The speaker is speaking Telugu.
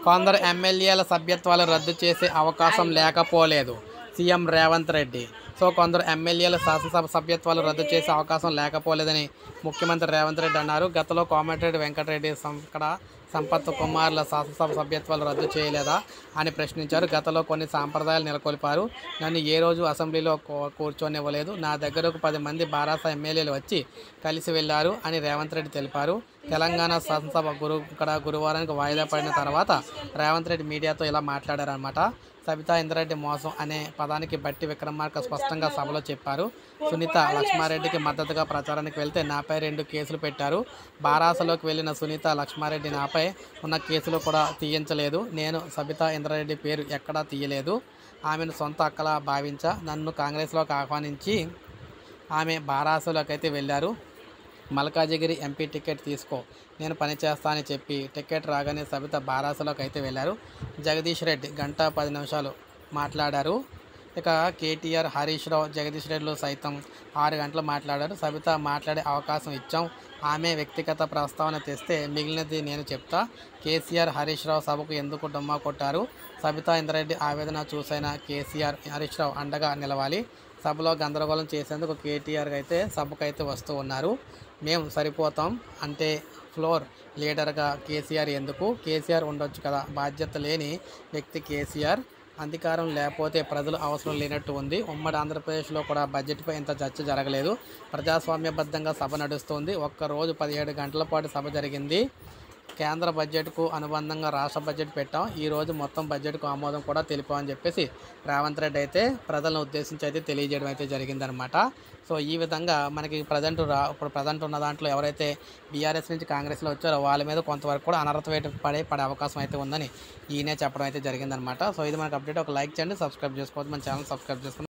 కొందరు ఎమ్మెల్యేల సభ్యత్వాలు రద్దు చేసే అవకాశం లేకపోలేదు సీఎం రేవంత్ రెడ్డి. సో కొందరు ఎమ్మెల్యేల శాసనసభ సభ్యత్వాలు రద్దు చేసే అవకాశం లేకపోలేదని ముఖ్యమంత్రి రేవంత్ రెడ్డి అన్నారు. గతంలో కోమటిరెడ్డి వెంకటరెడ్డి, సంపత్ కుమార్ల శాసనసభ సభ్యత్వాలు రద్దు చేయలేదా అని ప్రశ్నించారు. గతంలో కొన్ని సాంప్రదాయాలు నెలకొల్పారు. నన్ను ఏ రోజు అసెంబ్లీలో కూర్చొనివ్వలేదు. నా దగ్గరకు 10 మంది బారాస ఎమ్మెల్యేలు వచ్చి కలిసి వెళ్లారు అని రేవంత్ రెడ్డి తెలిపారు. తెలంగాణ శాసనసభ గురువారానికి వాయిదా పడిన తర్వాత రేవంత్ రెడ్డి మీడియాతో ఇలా మాట్లాడారన్నమాట. సబితా ఇంద్రారెడ్డి మోసం అనే పదానికి బట్టి విక్రమార్క స్పష్టంగా సభలో చెప్పారు. సునీత లక్ష్మారెడ్డికి మద్దతుగా ప్రచారానికి వెళ్తే నాపై 2 కేసులు పెట్టారు. బారాసలోకి వెళ్లిన సునీత లక్ష్మారెడ్డి నాపై ఉన్న కేసులు కూడా తీయించలేదు. నేను సబితా ఇంద్రారెడ్డి పేరు ఎక్కడా తీయలేదు. ఆమెను సొంత అక్కలా భావించా. నన్ను కాంగ్రెస్లోకి ఆహ్వానించి ఆమె బారాసలోకి అయితే వెళ్ళారు. మల్కాజిగిరి ఎంపీ టికెట్ తీసుకో, నేను పని చేస్తా అని చెప్పి టికెట్ రాగానే సబిత బారాసలోకి అయితే వెళ్ళారు. జగదీష్ రెడ్డి 1:10 మాట్లాడారు. ఇక కేటీఆర్, హరీష్ రావు, జగదీష్ రెడ్డిలు సైతం 6 గంటలు మాట్లాడారు. సబిత మాట్లాడే అవకాశం ఇచ్చాం. ఆమె వ్యక్తిగత ప్రస్తావన తెస్తే మిగిలినది నేను చెప్తా. కేసీఆర్, హరీష్ రావు సభకు ఎందుకు డుమ్మా కొట్టారు? సబితా ఇంద్రారెడ్డి ఆవేదన చూసైనా కేసీఆర్, హరీష్ రావు అండగా నిలవాలి. సభలో గందరగోళం చేసేందుకు కేటీఆర్ అయితే సభకైతే వస్తూ ఉన్నారు. మేము సరిపోతాం అంటే ఫ్లోర్ లీడర్గా కేసీఆర్ ఎందుకు? కేసీఆర్ ఉండొచ్చు కదా. బాధ్యత లేని వ్యక్తి కేసీఆర్. అధికారం లేకపోతే ప్రజలు అవసరం లేనట్టు ఉంది. ఉమ్మడి ఆంధ్రప్రదేశ్లో కూడా బడ్జెట్పై ఇంత చర్చ జరగలేదు. ప్రజాస్వామ్యబద్ధంగా సభ నడుస్తుంది. ఒక్కరోజు 17 గంటల పాటు సభ జరిగింది. కేంద్ర బడ్జెట్కు అనుబంధంగా రాష్ట్ర బడ్జెట్ పెట్టాం. ఈరోజు మొత్తం బడ్జెట్కు ఆమోదం కూడా తెలిపామని చెప్పేసి రేవంత్ రెడ్డి అయితే ప్రజలను ఉద్దేశించి అయితే తెలియజేయడం అయితే జరిగిందనమాట. సో ఈ విధంగా మనకి ఇప్పుడు ప్రజెంట్ ఉన్న దాంట్లో ఎవరైతే బీఆర్ఎస్ నుంచి కాంగ్రెస్లో వచ్చారో వాళ్ళ మీద కొంతవరకు కూడా అనర్హత వేటు పడే అవకాశం అయితే ఉందని ఈయనే చెప్పడం అయితే జరిగిందనమాట. సో ఇది మనకు అప్డేట్. ఒక లైక్ చేయండి, సబ్స్క్రైబ్ చేసుకోవద్దు, మన ఛానల్ సబ్స్క్రైబ్ చేసుకోండి.